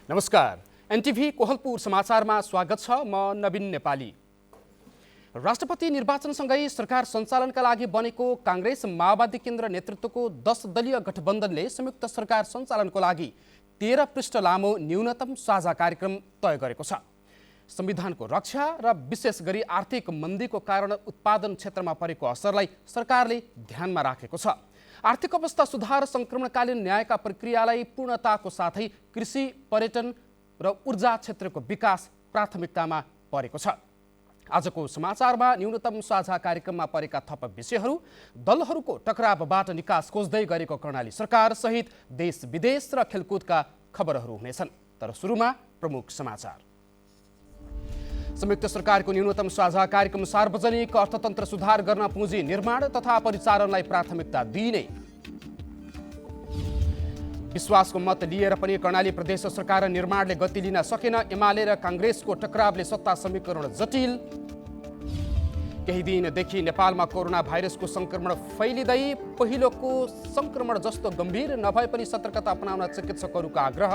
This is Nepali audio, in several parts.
नमस्कार, एनटिभी कोहलपुर समाचारमा स्वागत छ। म नवीन नेपाली। राष्ट्रपति निर्वाचनसँगै सरकार सञ्चालनका लागि बनेको काङ्ग्रेस माओवादी केन्द्र नेतृत्वको 10 दलीय गठबन्धनले संयुक्त सरकार सञ्चालनको लागि 13 पृष्ठ लामो न्यूनतम साझा कार्यक्रम तय गरेको छ। संविधानको रक्षा र विशेष गरी आर्थिक मन्दीको कारण उत्पादन क्षेत्रमा परेको असरलाई सरकारले ध्यानमा राखेको छ। आर्थिक अवस्था सुधार, संक्रमणकालीन न्यायका प्रक्रियालाई पूर्णताको साथै कृषि, पर्यटन र ऊर्जा क्षेत्रको विकास प्राथमिकतामा परेको छ। आजको समाचारमा न्यूनतम साझा कार्यक्रममा परेका थप विषयहरू, दलहरूको टकरावबाट निकास खोज्दै गरेको कर्णाली सरकार सहित देश विदेश र खेलकुदका खबरहरू हुनेछन्। तर सुरुमा प्रमुख समाचार। संयुक्त सरकारको न्यूनतम साझा कार्यक्रम सार्वजनिक अर्थतन्त्र सुधार गर्न पुँजी निर्माण तथा परिचालनलाई प्राथमिकता दिइने। विश्वासको मत लिएर पनि कर्णाली प्रदेश सरकार निर्माणले गति लिन सकेन। एमाले र काङ्ग्रेसको टकरावले सत्ता समीकरण जटिल। केही दिनदेखि नेपालमा कोरोना भाइरसको संक्रमण फैलिँदै पहिलोको संक्रमण जस्तो गम्भीर नभए पनि सतर्कता अपनाउन चिकित्सकहरूको आग्रह।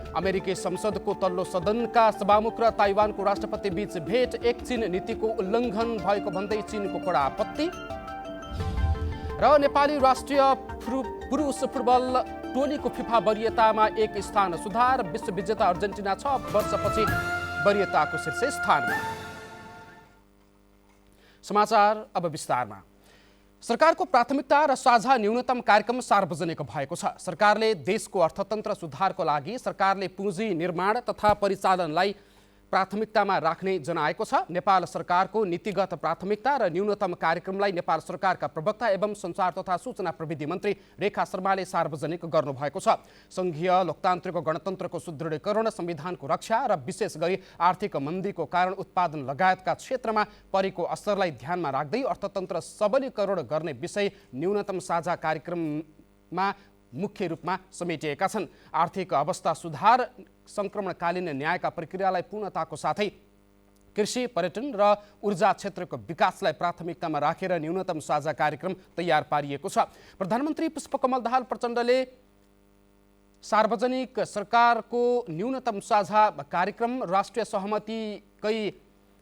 अमेरिकी संसदको तल्लो सदनका सभामुख र ताइवानको राष्ट्रपति बीच भेट, एक चीन नीतिको उल्लङ्घन भएको भन्दै चीनको कडा आपत्ति। र नेपाली राष्ट्रिय पुरुष फुटबल टोलीको फिफा वरियतामा एक स्थान सुधार। विश्व विजेता अर्जेन्टिना 6 वर्षपछि वरियताको शीर्ष स्थानमा। समाचार अब विस्तारमा। सरकारको प्राथमिकता र साझा न्यूनतम कार्यक्रम सार्वजनिक भएको छ। सरकारले देशको अर्थतन्त्र सुधारको लागि सरकारले पुँजी निर्माण तथा परिचालनलाई प्राथमिकतामा राख्ने जनाएको छ। नेपाल सरकारको नीतिगत प्राथमिकता र न्यूनतम कार्यक्रमलाई नेपाल सरकारका प्रवक्ता एवं सञ्चार तथा सूचना प्रविधि मन्त्री रेखा शर्माले सार्वजनिक गर्नुभएको छ। सङ्घीय लोकतान्त्रिक गणतन्त्रको सुदृढीकरण, संविधानको रक्षा र विशेष गरी आर्थिक मन्दीको कारण उत्पादन लगायतका क्षेत्रमा परेको असरलाई ध्यानमा राख्दै अर्थतन्त्र सबलीकरण गर्ने विषय न्यूनतम साझा कार्यक्रममा मुख्य रूपमा समेटिएका छन्। आर्थिक अवस्था सुधार, संक्रमणकालीन न्यायका प्रक्रियालाई पूर्णताको साथै कृषि, पर्यटन र ऊर्जा क्षेत्रको विकासलाई प्राथमिकतामा राखेर न्यूनतम साझा कार्यक्रम तयार पारिएको छ। प्रधानमन्त्री पुष्पकमल दाहाल प्रचण्डले सार्वजनिक सरकारको न्यूनतम साझा कार्यक्रम राष्ट्रिय सहमतिकै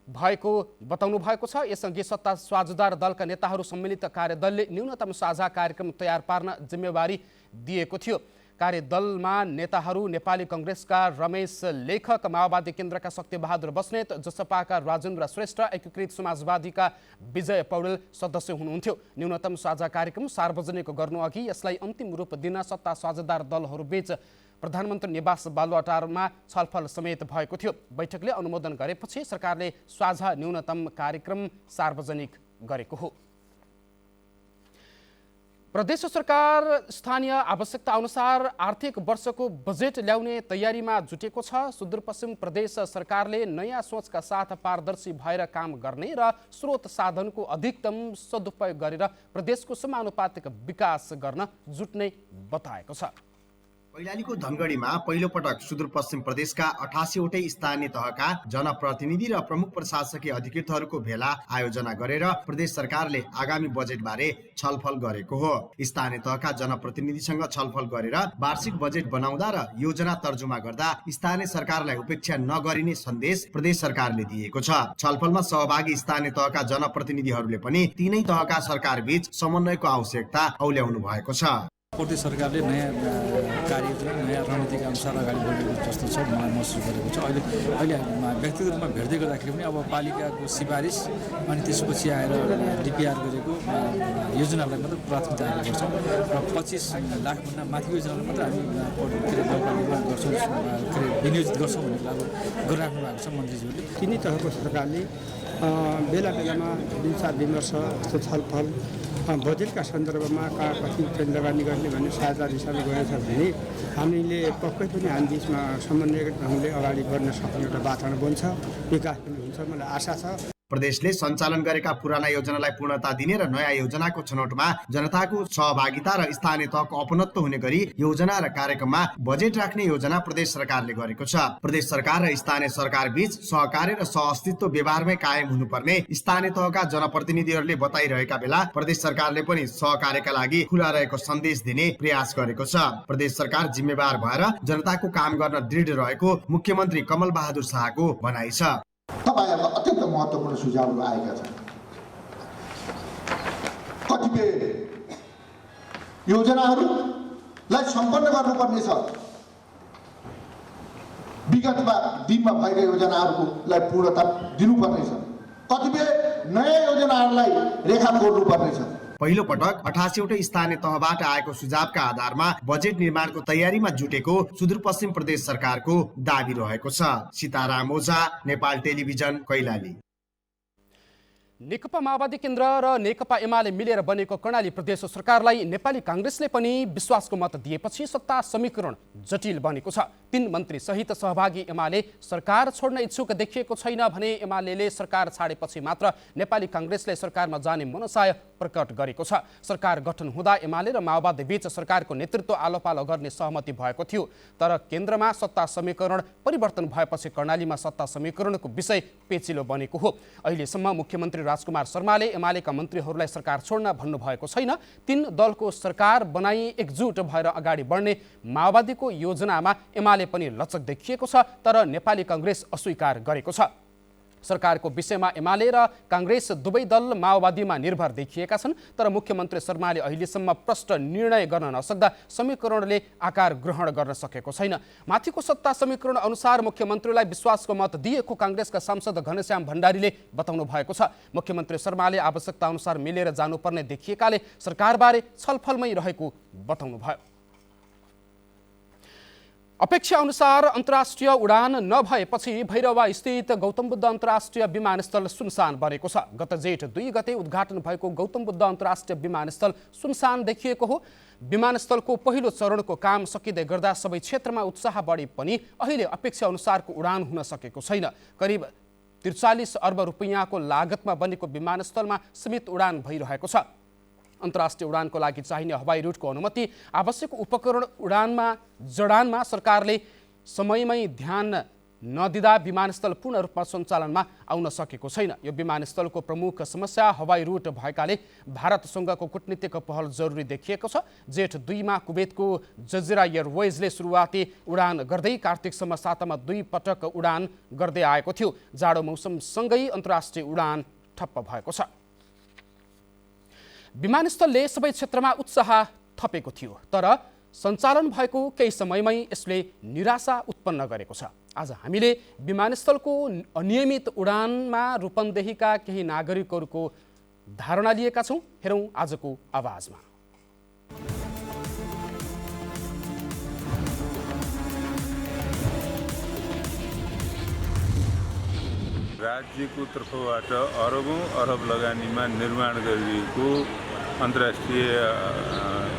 भएको बताउनु भएको छ। यसअघि सत्ता स्वाजुदार दलका नेताहरू सम्मिलित कार्यदलले न्यूनतम साझा कार्यक्रम तयार पार्न जिम्मेवारी दिएको थियो। कार्यदलमा नेताहरू नेपाली कङ्ग्रेसका रमेश लेखक, माओवादी केन्द्रका शक्तिबहादुर बस्नेत, जसपाका राजेन्द्र श्रेष्ठ, एकीकृत समाजवादीका विजय पौडेल सदस्य हुनुहुन्थ्यो। न्यूनतम साझा कार्यक्रम सार्वजनिक गर्नुअघि यसलाई अन्तिम रूप दिन सत्ता साझेदार दलहरूबीच प्रधानमन्त्री निवास बालुवाटारमा छलफल समेत भएको थियो। बैठकले अनुमोदन गरेपछि सरकारले साझा न्यूनतम कार्यक्रम सार्वजनिक गरेको हो। प्रदेश सरकार स्थानीय आवश्यकता अनुसार आर्थिक वर्षको बजेट ल्याउने तयारीमा जुटेको छ। सुदूरपश्चिम प्रदेश सरकारले नयाँ सोचका साथ पारदर्शी भएर काम गर्ने र स्रोत साधनको अधिकतम सदुपयोग गरेर प्रदेशको समानुपातिक विकास गर्न जुट्ने बताएको छ। कैलालीको धनगढीमा पहिलो पटक सुदूरपश्चिम प्रदेशका 88 वटै स्थानीय तहका जनप्रतिनिधि र प्रमुख प्रशासकीय अधिकृतहरूको भेला आयोजना गरेर प्रदेश सरकारले आगामी बजेट बारे छलफल गरेको हो। स्थानीय तहका जनप्रतिनिधिसँग छलफल गरेर वार्षिक बजेट बनाउँदा र योजना तर्जुमा गर्दा स्थानीय सरकारलाई उपेक्षा नगरिने सन्देश प्रदेश सरकारले दिएको छ। छलफलमा सहभागी स्थानीय तहका जनप्रतिनिधिहरूले पनि तीनै तहका सरकार बीच समन्वयको आवश्यकता औल्याउनु भएको छ। प्रदेश सरकारले नयाँ कार्ययोजना, नयाँ रणनीतिका अनुसार अगाडि बढेको जस्तो छ, मलाई महसुस गरेको छ। अहिले व्यक्तिगत रूपमा भेट्दै गर्दाखेरि पनि अब पालिकाको सिफारिस अनि त्यसपछि आएर डिपिआर गरेको योजनालाई मात्र प्राथमिकता गर्छौँ र 25 लाखभन्दा माथिको योजनालाई मात्र हामी गर्छौँ, विनियोजित गर्छौँ भन्ने कुरा गरिराख्नु भएको छ मन्त्रीज्यूले। तिनै तहको सरकारले बेला बेलामा विचार विमर्श, छलफल, बजेटका सन्दर्भमा कति लगानी गर्ने भन्ने साझा दिशामा गएको छ भने हामीले पक्कै पनि हामी बिचमा समन्वयगत ढङ्गले अगाडि बढ्न सक्ने एउटा वातावरण बन्छ, विकास पनि हुन्छ, मलाई आशा छ। प्रदेशले सञ्चालन गरेका पुराना योजनालाई पूर्णता दिने र नयाँ योजनाको छनौटमा जनताको सहभागिता र स्थानीय तहको अपनत्व हुने गरी योजना र कार्यक्रममा बजेट राख्ने योजना प्रदेश सरकारले गरेको छ। प्रदेश सरकार र स्थानीय सरकार बीच सहकार्य र सहअस्तित्व व्यवहारमै कायम हुनुपर्ने स्थानीय तहका जनप्रतिनिधिहरूले बताइरहेका बेला प्रदेश सरकारले पनि सहकार्यका लागि खुला रहेको सन्देश दिने प्रयास गरेको छ। प्रदेश सरकार जिम्मेवार भएर जनताको काम गर्न दृढ रहेको मुख्यमन्त्री कमल बहादुर शाहको भनाइ छ। तपाईहरुका अत्यन्त महत्त्वपूर्ण सुझावहरू आएका छन्। कतिपय योजनाहरूलाई सम्पन्न गर्नुपर्ने छ। विगतमा दिनमा भएका योजनाहरूलाई पूर्णता दिनुपर्ने छ। कतिपय नयाँ योजनाहरूलाई रेखा कोर्नुपर्ने छ। पहिलो पटक 88वटै स्थानीय तहबाट आएको सुझावका आधारमा बजेट निर्माणको तयारीमा जुटेको सुदूरपश्चिम प्रदेश सरकारको दाबी रहेको छ। सीताराम ओझा, नेपाल टेलिभिजन, कैलाली। नेकपा माओवादी केन्द्र र नेकपा एमाले मिलेर बनेको कर्णाली प्रदेश सरकारलाई नेपाली कांग्रेसले पनि विश्वासको मत दिएपछि सत्ता समीकरण जटिल बनेको छ। 3 मन्त्री सहित सहभागी एमाले सरकार छोड्न इच्छुक देखिएको छैन भने एमाले सरकार छाडेपछि मात्र नेपाली कांग्रेसले सरकारमा जाने मनसाय प्रकट गरेको छ। सरकार गठन हुँदा एमाले र माओवादी बीच सरकारको नेतृत्व आलोपालो गर्ने सहमति भएको थियो, तर केन्द्रमा सत्ता समीकरण परिवर्तन भएपछि कर्णालीमा सत्ता समीकरणको विषय पेचिलो बनेको हो। अहिलेसम्म मुख्यमन्त्री राजकुमार शर्माले एमालेका मन्त्रीहरूलाई सरकार छोड्न भन्नुभएको छैन। 3 दलको सरकार बनाई एकजुट भएर अगाडि बढ्ने माओवादीको योजनामा एमाले पनि लचक देखिएको छ, तर नेपाली कांग्रेस अस्वीकार गरेको छ। सरकारको विषयमा एमाले र कांग्रेस दुवै दल माओवादीमा निर्भर देखिएका छन्, तर मुख्यमन्त्री शर्माले अहिलेसम्म प्रष्ट निर्णय गर्न नसक्दा समीकरणले आकार ग्रहण गर्न सकेको छैन। माथिको सत्ता समीकरण अनुसार मुख्यमन्त्रीलाई विश्वासको मत दिएको कांग्रेसका सांसद घनश्याम भण्डारीले बताउनु भएको छ। मुख्यमन्त्री शर्माले आवश्यकता अनुसार मिलेर जानुपर्ने देखिएकाले सरकारबारे छलफलमै रहेको बताउनु भयो। अपेक्षा अनुसार अन्तर्राष्ट्रिय उडान नभएपछि भैरवा स्थित गौतम बुद्ध अन्तर्राष्ट्रिय विमानस्थल सुनसान बनेको छ। गत जेठ 2 गते उद्घाटन भएको गौतम बुद्ध अन्तर्राष्ट्रिय विमानस्थल सुनसान देखिएको हो। विमानस्थलको पहिलो चरणको काम सकिँदै गर्दा सबै क्षेत्रमा उत्साह बढे पनि अहिले अपेक्षा अनुसारको उडान हुन सकेको छैन। करिब 43 अर्ब रुपैयाँको लागतमा बनेको विमानस्थलमा सीमित उडान भइरहेको छ। अन्तर्राष्ट्रिय उडानको लागि चाहिने हवाई रुटको अनुमति, आवश्यक उपकरण, जडानमा सरकारले समयमै ध्यान नदिँदा विमानस्थल पूर्ण रूपमा सञ्चालनमा आउन सकेको छैन। यो विमानस्थलको प्रमुख समस्या हवाई रुट भएकाले भारतसँगको कूटनीतिक पहल जरुरी देखिएको छ। जेठ 2 मा कुवेतको जजिरा एयरवेजले सुरुवाती उडान गर्दै कार्तिकसम्म सातामा 2 पटक उडान गर्दै आएको थियो। जाडो मौसमसँगै अन्तर्राष्ट्रिय उडान ठप्प भएको छ। विमानस्थलले सबै क्षेत्रमा उत्साह थपेको थियो, तर सञ्चालन भएको केही समयमै यसले निराशा उत्पन्न गरेको छ। आज हामीले विमानस्थलको अनियमित उडानमा रूपन्देहीका केही नागरिकहरूको धारणा लिएका छौँ। हेरौँ आजको आवाजमा। राज्यको तर्फबाट अरबौं अरब लगानीमा निर्माण गरिएको अन्तर्राष्ट्रिय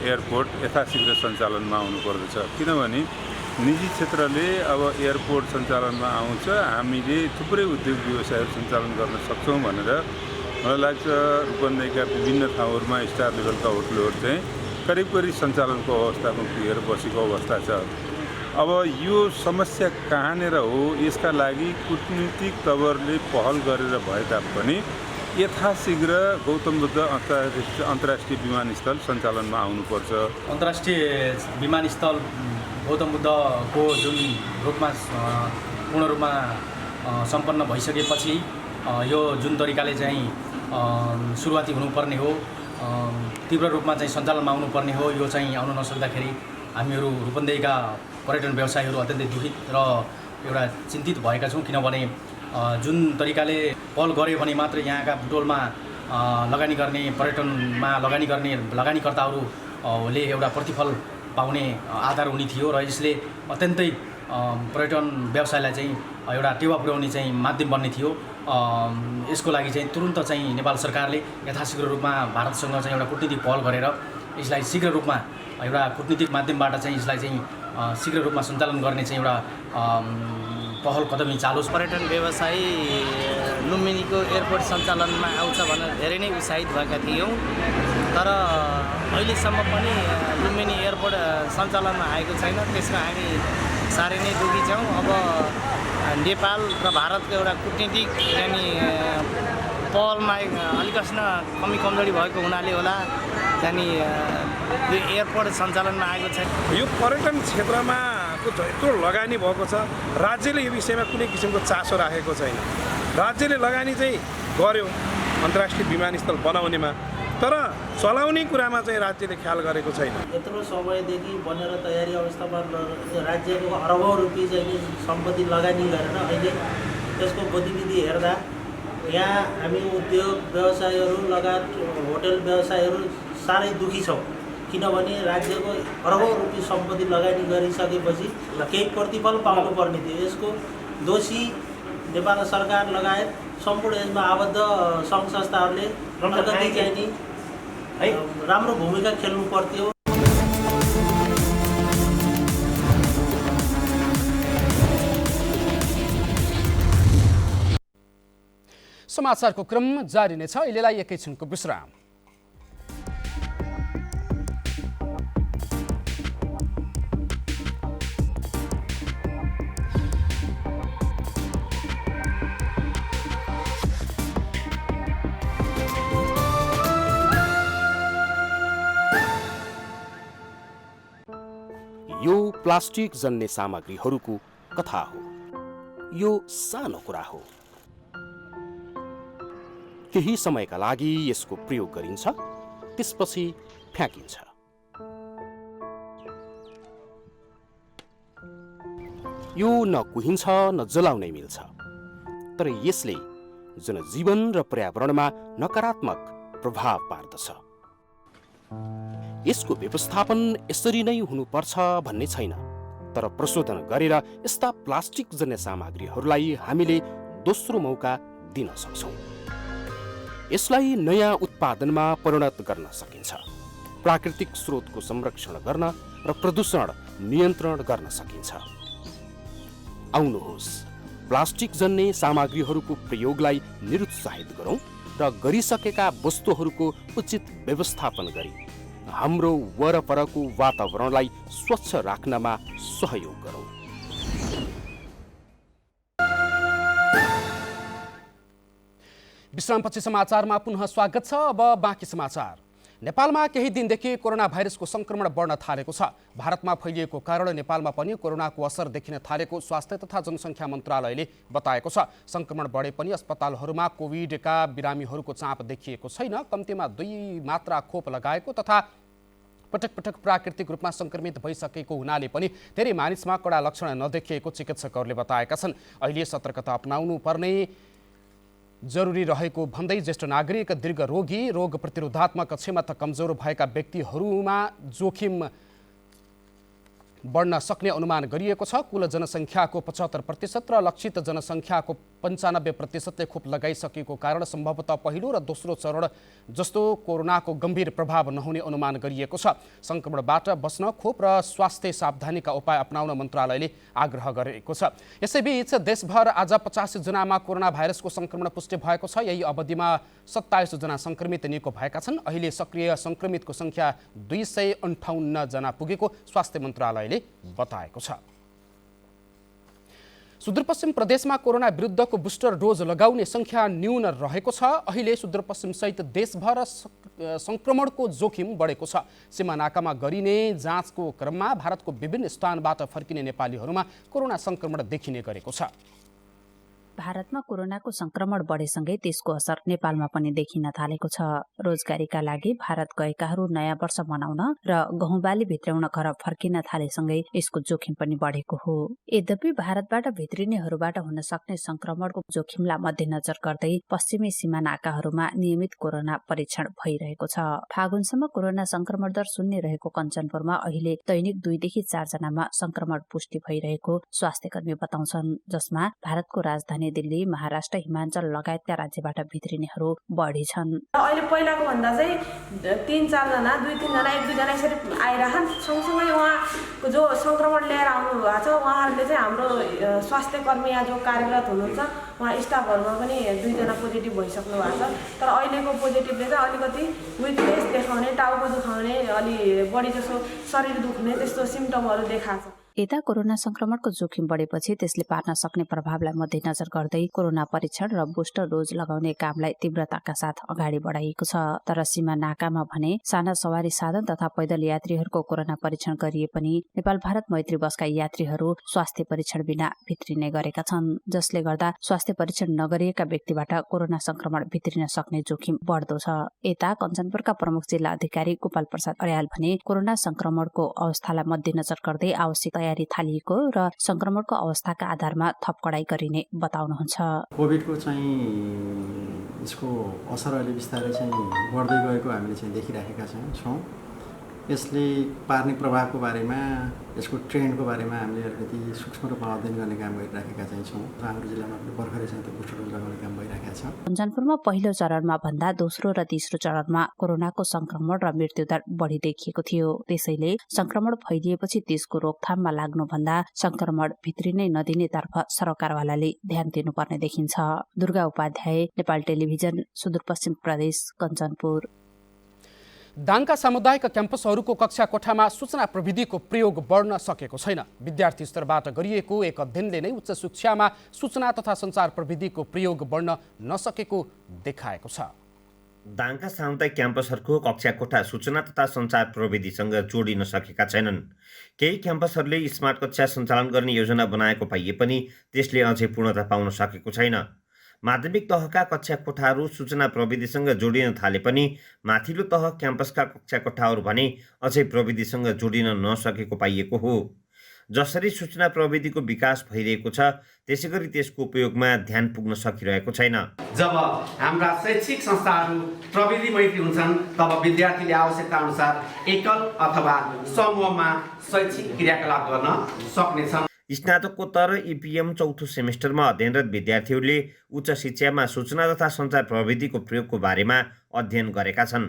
एयरपोर्ट यथाशीघ्र सञ्चालनमा आउनुपर्दछ। किनभने निजी क्षेत्रले अब एयरपोर्ट सञ्चालनमा आउँछ, हामीले थुप्रै उद्योग व्यवसायहरू सञ्चालन गर्न सक्छौँ भनेर मलाई लाग्छ रूपन्देहीका विभिन्न ठाउँहरूमा स्टार लेभलका होटलहरू चाहिँ करिब सञ्चालनको अवस्थामा पुगेर बसेको अवस्था छ। अब यो समस्या कहाँनिर हो, यसका लागि कूटनीतिक तवरले पहल गरेर भए तापनि यथाशीघ्र गौतम बुद्ध अन्तर्राष्ट्रिय विमानस्थल सञ्चालनमा आउनुपर्छ। अन्तर्राष्ट्रिय विमानस्थल गौतम बुद्धको जुन रूपमा पूर्ण रूपमा सम्पन्न भइसकेपछि यो जुन तरिकाले चाहिँ सुरुवाती हुनुपर्ने हो, तीव्र रूपमा चाहिँ सञ्चालनमा आउनुपर्ने हो, यो चाहिँ आउन नसक्दाखेरि हामीहरू रूपन्देहीका पर्यटन व्यवसायीहरू अत्यन्तै दुखित र एउटा चिन्तित भएका छौँ। किनभने जुन तरिकाले पहल गऱ्यो भने मात्र यहाँका बुटोलमा लगानी गर्ने, पर्यटनमा लगानी गर्ने लगानीकर्ताहरूले एउटा प्रतिफल पाउने आधार हुने थियो र यसले अत्यन्तै पर्यटन व्यवसायलाई चाहिँ एउटा टेवा पुर्याउने चाहिँ माध्यम बन्ने थियो। यसको लागि चाहिँ तुरुन्त चाहिँ नेपाल सरकारले यथाशीघ्र रूपमा भारतसँग चाहिँ एउटा कूटनीतिक पहल गरेर यसलाई शीघ्र रूपमा एउटा कूटनीतिक माध्यमबाट चाहिँ यसलाई चाहिँ शीघ्र रूपमा सञ्चालन गर्ने चाहिँ एउटा पहल कदमी चालोस्। पर्यटन व्यवसायी लुम्बिनीको एयरपोर्ट सञ्चालनमा आउँछ भनेर धेरै नै उत्साहित भएका थियौँ। तर अहिलेसम्म पनि लुम्बिनी एयरपोर्ट सञ्चालनमा आएको छैन। त्यसमा हामी साह्रै नै दुखी छौँ। अब नेपाल र भारतको एउटा कूटनीतिक यानि पहलमा अलिकति कमी कमजोरी भएको हुनाले होला यानि यो एयरपोर्ट सञ्चालनमा आएको छैन। यो पर्यटन क्षेत्रमा यत्रो लगानी भएको छ, राज्यले यो विषयमा कुनै किसिमको चासो राखेको छैन। राज्यले लगानी चाहिँ गर्यो अन्तर्राष्ट्रिय विमानस्थल बनाउनेमा, तर चलाउने कुरामा चाहिँ राज्यले ख्याल गरेको छैन। यत्रो समयदेखि बनेर तयारी अवस्थामा राज्यको अरबौँ रुपियाँ चाहिँ सम्पत्ति लगानी गरेर अहिले त्यसको गतिविधि हेर्दा यहाँ हामी उद्योग व्यवसायहरू लगायत होटल व्यवसायहरू साह्रै दुखी छौँ। किनभने राज्यको अरबौँ रुपियाँ सम्पत्ति लगानी गरिसकेपछि केही प्रतिफल पाउनुपर्ने थियो। यसको दोषी नेपाल सरकार लगायत सम्पूर्ण यसमा आबद्ध सङ्घ संस्थाहरूले अलिकति चाहिँ नि राम्रो भूमिका खेल्नु पर्थ्यो। समाचारको क्रम जारी नै छ। अहिलेलाई एकैछिनको विश्राम। यो प्लास्टिक जन्य सामग्रीहरूको कथा हो। यो सानो कुरा हो। केही समयका लागि यसको प्रयोग गरिन्छ, त्यसपछि फ्याँकिन्छ। यो न कुहिन्छ न जलाउनै मिल्छ, तर यसले जनजीवन र पर्यावरणमा नकारात्मक प्रभाव पार्दछ। यसको व्यवस्थापन यसरी नै हुनुपर्छ भन्ने छैन, तर प्रशोधन गरेर यस्ता प्लास्टिक जन्य सामग्रीहरूलाई हामीले दोस्रो मौका दिन सक्छौँ। यसलाई नयाँ उत्पादनमा परिणत गर्न सकिन्छ, प्राकृतिक स्रोतको संरक्षण गर्न र प्रदूषण नियन्त्रण गर्न सकिन्छ। आउनुहोस्, प्लास्टिक जन्य सामग्रीहरूको प्रयोगलाई निरुत्साहित गरौँ र गरिसकेका वस्तुहरूको उचित व्यवस्थापन गरी हाम्रो वरपरको वातावरणलाई स्वच्छ राख्नमा सहयोग गरौँ। विश्रामपछि समाचारमा पुनः स्वागत छ। अब बाँकी समाचार। नेपालमा केही दिनदेखि कोरोना भाइरसको संक्रमण बढ्न थालेको छ। भारतमा फैलिएको कारण नेपालमा पनि कोरोनाको असर देखिन थालेको स्वास्थ्य तथा जनसङ्ख्या मन्त्रालयले बताएको छ। संक्रमण बढे पनि अस्पतालहरूमा कोभिडका बिरामीहरूको चाप देखिएको छैन। कम्तीमा 2 मात्रा खोप लगाएको तथा पटक पटक प्राकृतिक रूपमा संक्रमित भइसकेको हुनाले पनि धेरै मानिसमा कडा लक्षण नदेखिएको चिकित्सकहरूले बताएका छन्। अहिले सतर्कता अपनाउनु पर्ने जरुरी रहेको भन्दै ज्येष्ठ नागरिक, दीर्घ रोगी, रोग प्रतिरोधात्मक क्षमता कमजोर भएका व्यक्तिहरूमा जोखिम बढ्न सक्ने अनुमान गरिएको छ। कुल जनसङ्ख्याको 75% र लक्षित जनसङ्ख्याको 95%ले खोप लगाइसकेको कारण सम्भवतः पहिलो र दोस्रो चरण जस्तो कोरोनाको गम्भीर प्रभाव नहुने अनुमान गरिएको छ। संक्रमणबाट बस्न खोप र स्वास्थ्य सावधानीका उपाय अपनाउन मन्त्रालयले आग्रह गरेको छ। यसैबीच देशभर आज 85 जनामा कोरोना भाइरसको संक्रमण पुष्टि भएको छ। यही अवधिमा 27 जना संक्रमित निको भएका छन्। अहिले सक्रिय संक्रमितको संख्या 258 जना पुगेको स्वास्थ्य मन्त्रालयले बताएको छ। सुदूरपश्चिम प्रदेशमा कोरोना विरुद्धको बुस्टर डोज लगाउने संख्या न्यून रहेको छ। अहिले सुदूरपश्चिम सहित देशभर संक्रमणको जोखिम बढेको छ। सीमा नाकामा गरिने जाँचको क्रममा भारतको विभिन्न स्थानबाट फर्किने नेपालीहरूमा कोरोना संक्रमण देखिने गरेको छ। भारतमा कोरोनाको संक्रमण बढेसँगै त्यसको असर नेपालमा पनि देखिन थालेको छ। रोजगारीका लागि भारत गएकाहरू नयाँ वर्ष मनाउन र गहुँबाली भित्राउन घर फर्किन थालेसँगै यसको जोखिम पनि बढेको हो। यद्यपि भारतबाट भित्रिनेहरूबाट हुन सक्ने संक्रमणको जोखिमलाई मध्यनजर गर्दै पश्चिमी सीमा नाकाहरूमा नियमित कोरोना परीक्षण भइरहेको छ। फागुनसम्म कोरोना संक्रमण दर 0 रहेको कञ्चनपुरमा अहिले दैनिक 2 देखि 4 जनामा संक्रमण पुष्टि भइरहेको स्वास्थ्यकर्मी बताउँछन्, जसमा भारतको राजधानी दिल्ली, महाराष्ट्र, हिमाञ्चल लगायतका राज्यबाट भित्रिनेहरू बढी छन्। अहिले पहिलाको भन्दा चाहिँ 3-4 जना, 2-3 जना, 1-2 जना यसरी आइरहन्। सँगसँगै उहाँको जो संक्रमण लिएर आउनु भएको छ, उहाँहरूले चाहिँ हाम्रो स्वास्थ्य कर्मी यहाँ जो कार्यरत हुनुहुन्छ उहाँ स्टाफहरूमा पनि 2 जना पोजिटिभ भइसक्नु भएको छ। तर अहिलेको पोजिटिभले चाहिँ अलिकति विकनेस देखाउने, टाउको दुखाउने, अलि बढी जसो शरीर दुख्ने त्यस्तो सिम्टमहरू देखाएको छ। यता कोरोना संक्रमणको जोखिम बढेपछि त्यसले पार्न सक्ने प्रभावलाई मध्यनजर गर्दै कोरोना परीक्षण र बुस्टर डोज लगाउने कामलाई तीव्रताका साथ अगाडि बढाइएको छ। तर सीमा नाकामा भने साना सवारी साधन तथा पैदल यात्रीहरूको कोरोना परीक्षण गरिए पनि नेपाल भारत मैत्री बसका यात्रीहरू स्वास्थ्य परीक्षण बिना भित्रिने गरेका छन्, जसले गर्दा स्वास्थ्य परीक्षण नगरिएका व्यक्तिबाट कोरोना संक्रमण भित्रिन सक्ने जोखिम बढ्दो छ। यता कञ्चनपुरका प्रमुख जिल्ला अधिकारी गोपाल प्रसाद अर्याल भने कोरोना संक्रमणको अवस्थालाई मध्यनजर गर्दै आवश्यक तयारी थालिएको र संक्रमणको अवस्थाका आधारमा थप कडाई गरिने बताउनुहुन्छ। कोभिडको चाहिँ यसको असर अहिले बिस्तारै चाहिँ बढ्दै गएको हामीले चाहिँ देखिराखेका छौँ। यसले पार्ने प्रभावको बारेमा, यसको ट्रेन्डको बारेमा हामीले अलिकति सूक्ष्म रूपमा अध्ययन गर्ने काम गरिराखेका चाहिँ छौँ। हाम्रो जिल्लामा पनि भर्खरै चाहिँ त्यो बुस्टर डोज लगाउने काम भइरहेको छ। कञ्चनपुरमा पहिलो चरणमा भन्दा दोस्रो र तेस्रो चरणमा कोरोनाको संक्रमण र मृत्युदर बढी देखिएको थियो। त्यसैले संक्रमण फैलिएपछि त्यसको रोकथाममा लाग्नुभन्दा संक्रमण भित्रिनै नदिनेतर्फ सरकारवालाले ध्यान दिनुपर्ने देखिन्छ। दुर्गा उपाध्याय, नेपाल टेलिभिजन, सुदूरपश्चिम प्रदेश, कञ्चनपुर। दाङका सामुदायिक क्याम्पसहरूको कक्षा कोठामा सूचना प्रविधिको प्रयोग बढ्न सकेको छैन। विद्यार्थी स्तरबाट गरिएको एक अध्ययनले नै उच्च शिक्षामा सूचना तथा सञ्चार प्रविधिको प्रयोग बढ्न नसकेको देखाएको छ। दाङका सामुदायिक क्याम्पसहरूको कक्षा कोठा सूचना तथा सञ्चार प्रविधिसँग जोडिन सकेका छैनन्। केही क्याम्पसहरूले स्मार्ट कक्षा सञ्चालन गर्ने योजना बनाएको पाइए पनि त्यसले अझै पूर्णता पाउन सकेको छैन। माध्यमिक तहका कक्षा कोठाहरू सूचना प्रविधिसँग जोडिन थाले पनि माथिल्लो तह क्याम्पसका कक्षा कोठाहरू भने अझै प्रविधिसँग जोडिन नसकेको पाइएको हो। जसरी सूचना प्रविधिको विकास भइरहेको छ त्यसै गरी त्यसको उपयोगमा ध्यान पुग्न सकिरहेको छैन। जब हाम्रा शैक्षिक संस्थाहरू प्रविधि मैत्री हुन्छन् तब विद्यार्थीले आवश्यकता अनुसार एकल अथवा समूहमा शैक्षिक क्रियाकलाप गर्न सक्नेछन्। स्नातकोत्तर इपिएम चौथो सेमेस्टरमा अध्ययनरत विद्यार्थीहरूले उच्च शिक्षामा सूचना तथा सञ्चार प्रविधिको प्रयोगको बारेमा अध्ययन गरेका छन्।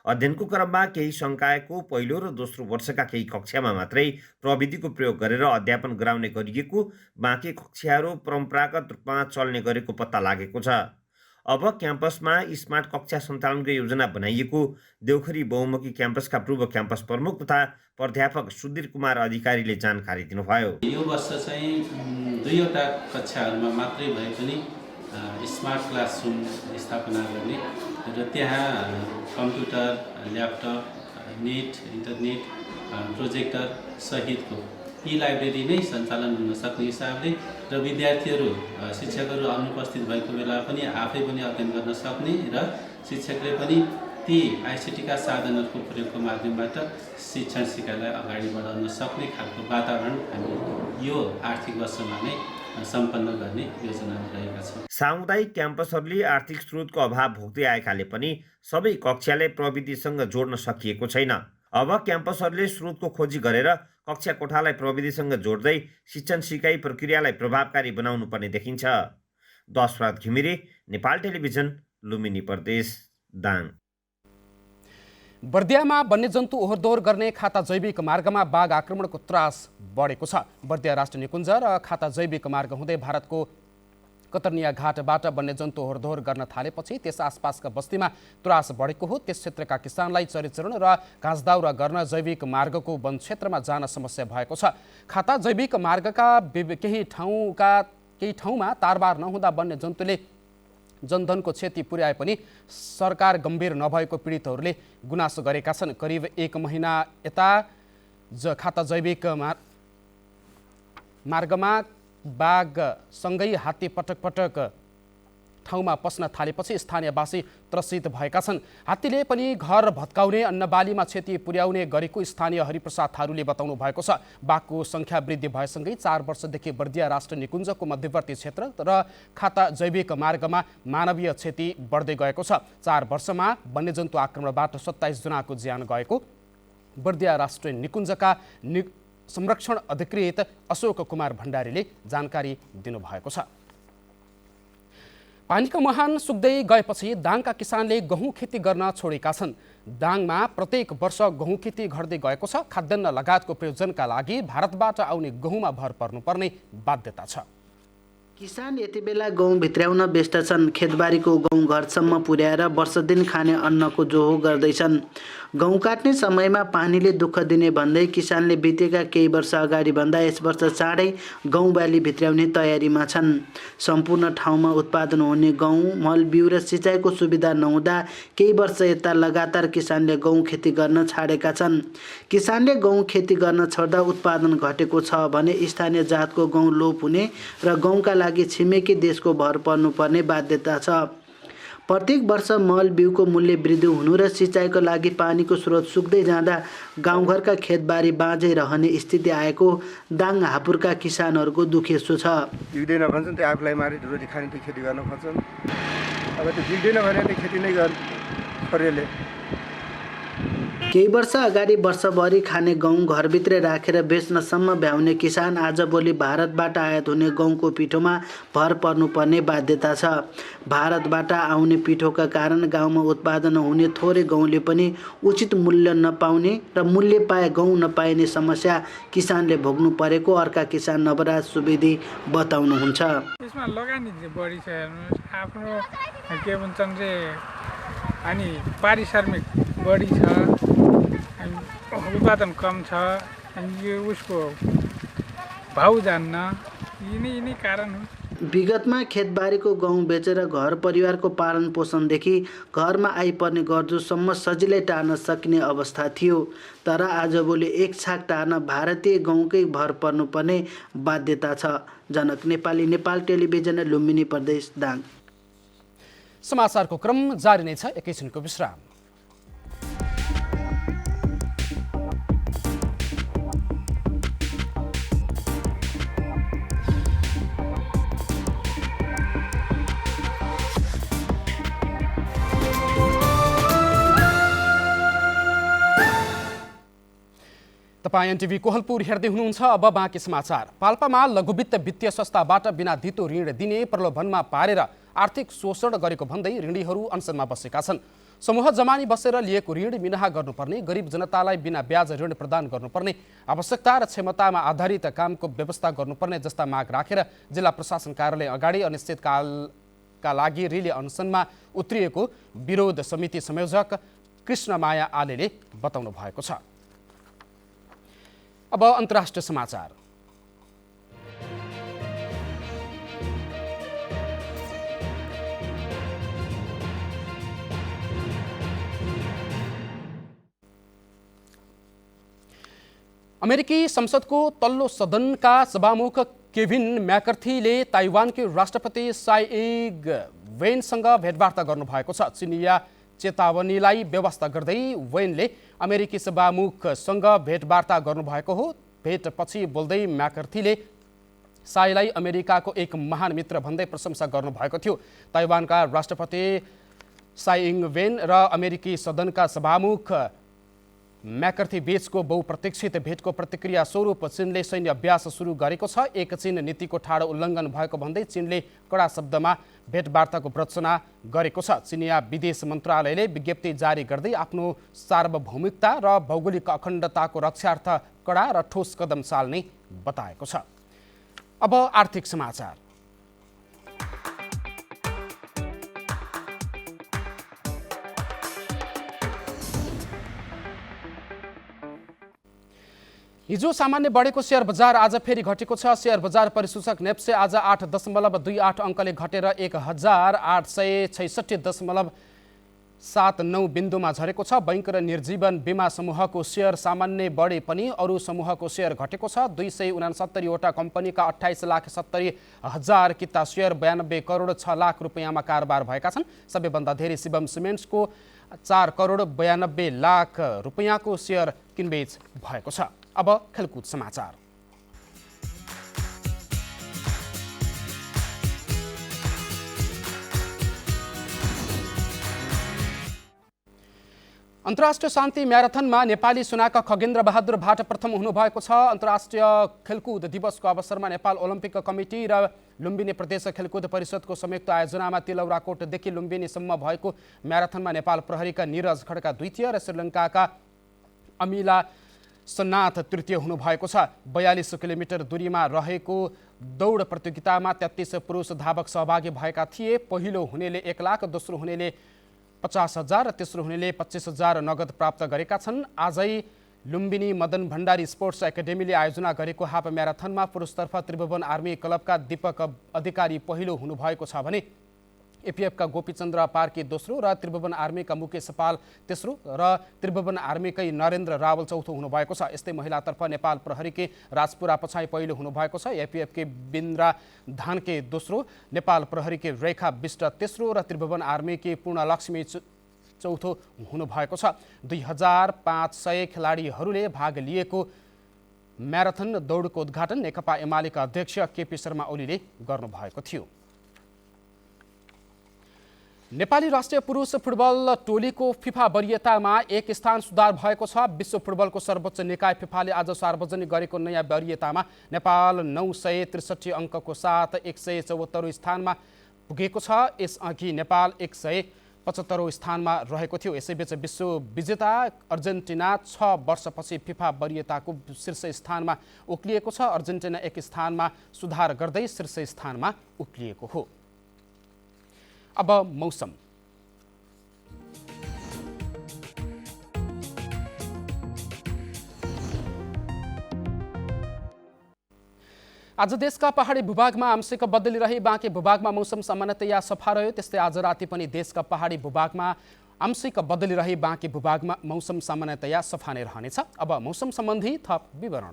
अध्ययनको क्रममा केही संकायको पहिलो र दोस्रो वर्षका केही कक्षामा मात्रै प्रविधिको प्रयोग गरेर अध्यापन गराउने गरिएको, बाँकी कक्षाहरू परम्परागत रूपमा चल्ने गरेको पत्ता लागेको छ। अब क्याम्पसमा स्मार्ट कक्षा सञ्चालनको योजना बनाइएको देउखरी बहुमुखी क्याम्पसका पूर्व क्याम्पस प्रमुख तथा प्राध्यापक सुधीर कुमार अधिकारीले जानकारी दिनुभयो। यो वर्ष चाहिँ 2वटा कक्षाहरूमा मात्रै भए पनि स्मार्ट क्लासरुम स्थापना गर्ने र त्यहाँ computer, laptop, net, internet, projector सहितको यी लाइब्रेरी नै सञ्चालन हुन सक्ने हिसाबले र विद्यार्थीहरू शिक्षकहरू अनुपस्थित भएको बेला पनि आफै पनि अध्ययन गर्न सक्ने र शिक्षकले पनि ती आइसिटीका साधनहरूको प्रयोगको माध्यमबाट शिक्षण सिकाइलाई अगाडि बढाउन सक्ने खालको वातावरण हामी यो आर्थिक वर्षमा नै सम्पन्न गर्ने योजनामा रहेका छौँ। सामुदायिक क्याम्पसहरूले आर्थिक स्रोतको अभाव भोग्दै आएकाले पनि सबै कक्षालाई प्रविधिसँग जोड्न सकिएको छैन। अब क्याम्पसहरूले स्रोतको खोजी गरेर कक्षा कोठालाई प्रविधिसँग जोड्दै शिक्षण सिकाइ प्रक्रियालाई प्रभावकारी बनाउनु पर्ने देखिन्छ। दशरथ घिमिरे, नेपाल टेलिभिजन, लुम्बिनी प्रदेश, दाङ। बर्दियामा वन्यजन्तु ओहोरदोहोर गर्ने खाता जैविक मार्गमा बाघ आक्रमणको त्रास बढेको छ। बर्दिया राष्ट्रिय निकुञ्ज र खाता जैविक मार्ग हुँदै भारतको कतर्निया घाटबाट वन्यजन्तु ओहोरदोहोर गर्न थालेपछि त्यस आसपासका बस्तीमा त्रास बढेको हो। त्यस क्षेत्रका किसानलाई चरीचरण र घाँसदाउरा गर्न जैविक मार्गको वन क्षेत्रमा जान समस्या भएको छ। खाता जैविक मार्गका केही ठाउँमा तारबार नहुँदा वन्यजन्तुले जनधनको क्षति पुर्याए पनि सरकार गम्भीर नभएको पीडितहरूले गुनासो गरेका छन्। करिब 1 महिना यता खाता जैविक मार्गमा बाघसँगै हात्ती पटक पटक ठाउँमा पस्न थालेपछि स्थानीयवासी त्रसित भएका छन्। हात्तीले पनि घर भत्काउने, अन्नबालीमा क्षति पुर्याउने गरेको स्थानीय हरिप्रसाद थारूले बताउनु भएको छ। बाघको संख्या वृद्धि भएसँगै 4 वर्षदेखि बर्दिया राष्ट्रिय निकुञ्जको मध्यवर्ती क्षेत्र र खाता जैविक मार्गमा मानवीय क्षति बढ्दै गएको छ। 4 वर्षमा वन्यजन्तु आक्रमणबाट 27 जनाको ज्यान गएको बर्दिया राष्ट्रिय निकुञ्जका संरक्षण अधिकृत अशोक कुमार भण्डारीले जानकारी दिनुभएको छ। पानीको मुहान सुक्दै गएपछि दाङका किसानले गहुँ खेती गर्न छोडेका छन्। दाङमा प्रत्येक वर्ष गहुँ खेती घट्दै गएको छ। खाद्यान्न लगायतको प्रयोजनका लागि भारतबाट आउने गहुँमा भर पर्नुपर्ने बाध्यता छ। किसान यति बेला गहुँ भित्र्याउन व्यस्त छन्। खेतबारीको गहुँ घरसम्म पुर्याएर वर्षदिन खाने अन्नको जोहो गर्दैछन्। गहुँ काट्ने समयमा पानीले दुःख दिने भन्दै किसानले बितेका केही वर्ष अगाडि भन्दा यस वर्ष चाँडै गहुँ बाली भित्र्याउने तयारीमा छन्। सम्पूर्ण ठाउँमा उत्पादन हुने गहुँ, मल बिउ र सिँचाइको सुविधा नहुँदा केही वर्ष यता लगातार किसानले गहुँ खेती गर्न छाडेका छन्। किसानले गहुँ खेती गर्न छोड्दा उत्पादन घटेको छ भने स्थानीय जातको गहुँ लोप हुने र गहुँका लागि छिमेकी देशको भर पर्नुपर्ने बाध्यता छ। प्रत्येक वर्ष मल बिउको मूल्य वृद्धि हुनु र सिँचाइको लागि पानीको स्रोत सुक्दै जाँदा गाउँघरका खेतबारी बाँझै रहने स्थिति आएको दाङ हापुरका किसानहरूको दुखेसो छ। बिग्दैन भन्छन् त्यो आफूलाई मारे रोटी खाने त्यो खेती गर्न खोज्छन्। अब त्यो बिग्दैन भने त्यो खेती नै गर्ने छोरीले। केही वर्ष अगाडि वर्षभरि खाने गहुँ घरभित्र राखेर बेच्नसम्म भ्याउने किसान आजभोलि भारतबाट आयात हुने गहुँको पिठोमा भर पर्नुपर्ने बाध्यता छ। भारतबाट आउने पिठोका कारण गाउँमा उत्पादन हुने थोरै गहुँले पनि उचित मूल्य नपाउने र मूल्य पाए गहुँ नपाइने समस्या किसानले भोग्नु परेको अर्का किसान नवराज सुवेदी बताउनुहुन्छ। यसमा लगानी बढी छ। हेर्नुहोस्, आफ्नो के भन्छन् रे अनि पारिश्रमिक बढी छ, उत्पादन कम छ, अनि यो उसको भाउ जान्न, यिनै कारण हो। विगतमा खेतबारीको गहुँ बेचेर घर परिवारको पालन पोषणदेखि घरमा आइपर्ने गर्जोसम्म सजिलै टार्न सकिने अवस्था थियो। तर आजभोलि एक छाक टार्न भारतीय गहुँकै भर पर्नुपर्ने बाध्यता छ। जनक नेपाली, नेपाल टेलिभिजन, लुम्बिनी प्रदेश, दाङ। समाचारको क्रम जारी नै छ, एकैछिनको विश्राम। तपाईँ एनटिभी कोहलपुर हेर्दै हुनुहुन्छ। अब बाँकी समाचार। पाल्पामा लघुवित्त वित्तीय संस्थाबाट बिना धितो ऋण दिने प्रलोभनमा पारेर आर्थिक शोषण गरेको भन्दै ऋणीहरू अनसनमा बसेका छन्। समूह जमानी बसेर लिएको ऋण मिनाहा गर्नुपर्ने, गरिब जनतालाई बिना ब्याज ऋण प्रदान गर्नुपर्ने, आवश्यकता र क्षमतामा आधारित कामको व्यवस्था गर्नुपर्ने जस्ता माग राखेर जिल्ला प्रशासन कार्यालय अगाडि अनिश्चितकालका लागि रिले अनसनमा उत्रिएको विरोध समिति संयोजक कृष्णमाया आलेले बताउनु भएको छ। अब अन्तर्राष्ट्रिय समाचार। अमेरिकी संसदको तल्लो सदनका सभामुख केभिन मैकार्थीले ताइवानकी राष्ट्रपति साई इग वेनसँग भेटवार्ता गर्नुभएको छ। चिनिया चेतावनीलाई व्यवस्था गर्दै वेनले अमेरिकी सभामुखसँग भेटवार्ता गर्नुभएको हो। भेटपछि बोल्दै मैकार्थीले साईलाई अमेरिकाको एक महान मित्र भन्दै प्रशंसा गर्नुभएको थियो। ताइवानका राष्ट्रपति साई इङ वेन र अमेरिकी सदनका सभामुख मैकार्थी बीचको बहुप्रतीक्षित भेटको प्रतिक्रिया स्वरूप चीनले सैन्य अभ्यास सुरु गरेको छ। एक चीन नीतिको ठाडो उल्लङ्घन भएको भन्दै चीनले कडा शब्दमा भेटवार्ताको भर्त्सना गरेको छ। चिनिया विदेश मन्त्रालयले विज्ञप्ति जारी गर्दै आफ्नो सार्वभौमिकता र भौगोलिक अखण्डताको रक्षार्थ कडा र ठोस कदम चाल्ने बताएको छ। अब आर्थिक समाचार। हिजो सामान्य बढेको शेयर बजार आज फेरि घटेको छ। शेयर बजार परिसूचक नेप्से आज 8.28 अङ्कले घटेर 1866.79 बिन्दुमा झरेको छ। बैंक र निर्जीवन बीमा समूहको शेयर सामान्य बढे पनि अरू समूहको शेयर घटेको छ। 269वटा कम्पनीका 28,70,000 किता शेयर 92 करोड 6 लाख रुपियाँमा कारोबार भएका छन्। सबैभन्दा धेरै शिवम सिमेन्ट्सको 4 करोड 92 लाख रुपियाँको शेयर किनबेच भएको छ। अब खेलकुद समाचार। अन्तर्राष्ट्रिय शान्ति म्याराथनमा नेपाली सुनाका खगेन्द्र बहादुर भाट प्रथम हुनुभएको छ। अन्तर्राष्ट्रिय खेलकुद दिवसको अवसरमा नेपाल ओलम्पिक कमिटी र लुम्बिनी प्रदेश खेलकुद परिषदको संयुक्त आयोजनामा तिलौराकोटदेखि लुम्बिनीसम्म भएको म्याराथनमा नेपाल प्रहरीका निरज खड्का द्वितीय र श्रीलङ्काका अमिला सन्नाथ तृतीय हुनुभएको छ। 42 किलोमिटर दूरीमा रहेको दौड प्रतियोगितामा 33 पुरुष धावक सहभागी भएका थिए। पहिलो हुनेले 1 लाख, दोस्रो हुनेले 50,000 र तेस्रो हुनेले 25,000 नगद प्राप्त गरेका छन्। आजै लुम्बिनी मदन भण्डारी स्पोर्ट्स एकाडेमीले आयोजना गरेको हाफ म्याराथनमा पुरुषतर्फ त्रिभुवन आर्मी क्लबका दीपक अधिकारी पहिलो हुनुभएको छ भने एपिएफका गोपीचन्द्र पार्की दोस्रो र त्रिभुवन आर्मीका मुकेश पाल तेस्रो र त्रिभुवन आर्मीकै नरेन्द्र रावल चौथो हुनुभएको छ। यस्तै महिलातर्फ नेपाल प्रहरीकै राजपुरा पछाइ पहिलो हुनुभएको छ। एपिएफकै बिन्द्रा धानके दोस्रो, नेपाल प्रहरीकै रेखा विष्ट तेस्रो र त्रिभुवन आर्मीकै पूर्णलक्ष्मी चौथो हुनुभएको छ। 2500 खेलाडीहरूले भाग लिएको म्याराथन दौडको उद्घाटन नेकपा एमालेका अध्यक्ष केपी शर्मा ओलीले गर्नुभएको थियो। नेपाली राष्ट्रिय पुरुष फुटबल टोलीको फिफा वरियतामा 1 स्थान सुधार भएको छ। विश्व फुटबलको सर्वोच्च निकाय फिफाले आज सार्वजनिक गरेको नयाँ वरियतामा नेपाल 963 अङ्कको साथ 174औं स्थानमा पुगेको छ। यसअघि नेपाल 175औं स्थानमा रहेको थियो। यसैबीच विश्व विजेता अर्जेन्टिना 6 वर्षपछि फिफा वरियताको शीर्ष स्थानमा उक्लिएको छ। अर्जेन्टिना 1 स्थानमा सुधार गर्दै शीर्ष स्थानमा उक्लिएको हो। अब मौसम। आज देशका पहाडी भूभागमा आंशिक बदली रही बाँकी भूभागमा मौसम सामान्यतया सफा रह्यो। त्यस्तै आज राति पनि देशका पहाडी भूभागमा आंशिक बदली रही बाँकी भूभागमा मौसम सामान्यतया सफा नै रहनेछ। अब मौसम सम्बन्धी थप विवरण।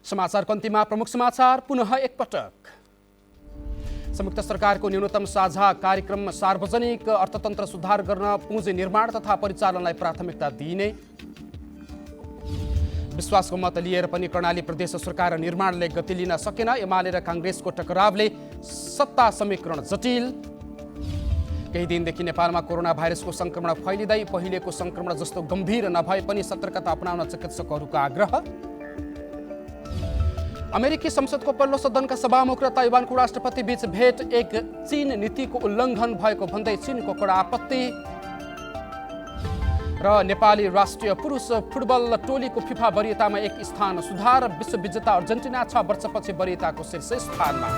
समाचारको अन्तिममा प्रमुख समाचार पुनः एकपटक। संयुक्त सरकारको न्यूनतम साझा कार्यक्रम सार्वजनिक अर्थतन्त्र सुधार गर्न पुँजी निर्माण तथा परिचालनलाई प्राथमिकता दिइने। विश्वासको मत लिएर पनि कर्णाली प्रदेश सरकार निर्माणले गति लिन सकेन। एमाले र कांग्रेसको टकरावले सत्ता समीकरण जटिल। केही दिनदेखि नेपालमा कोरोना भाइरसको संक्रमण फैलिँदै पहिलेको संक्रमण जस्तो गम्भीर नभए पनि सतर्कता अपनाउन चिकित्सकहरूको आग्रह। अमेरिकी संसदको पल्लो सदनका सभामुख र ताइवानको राष्ट्रपति बीच भेट एक चीन नीतिको उल्लङ्घन भएको भन्दै चीनको कडा आपत्ति। र नेपाली राष्ट्रिय पुरुष फुटबल टोलीको फिफा वरियतामा 1 स्थान सुधार। विश्व विजेता अर्जेन्टिना 6 वर्षपछि वरियताको शीर्ष स्थानमा।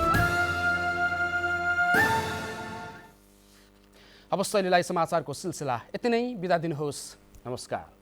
अब शैलीलाई समाचारको सिलसिला यति नै। बिदा दिनुहोस्। नमस्कार।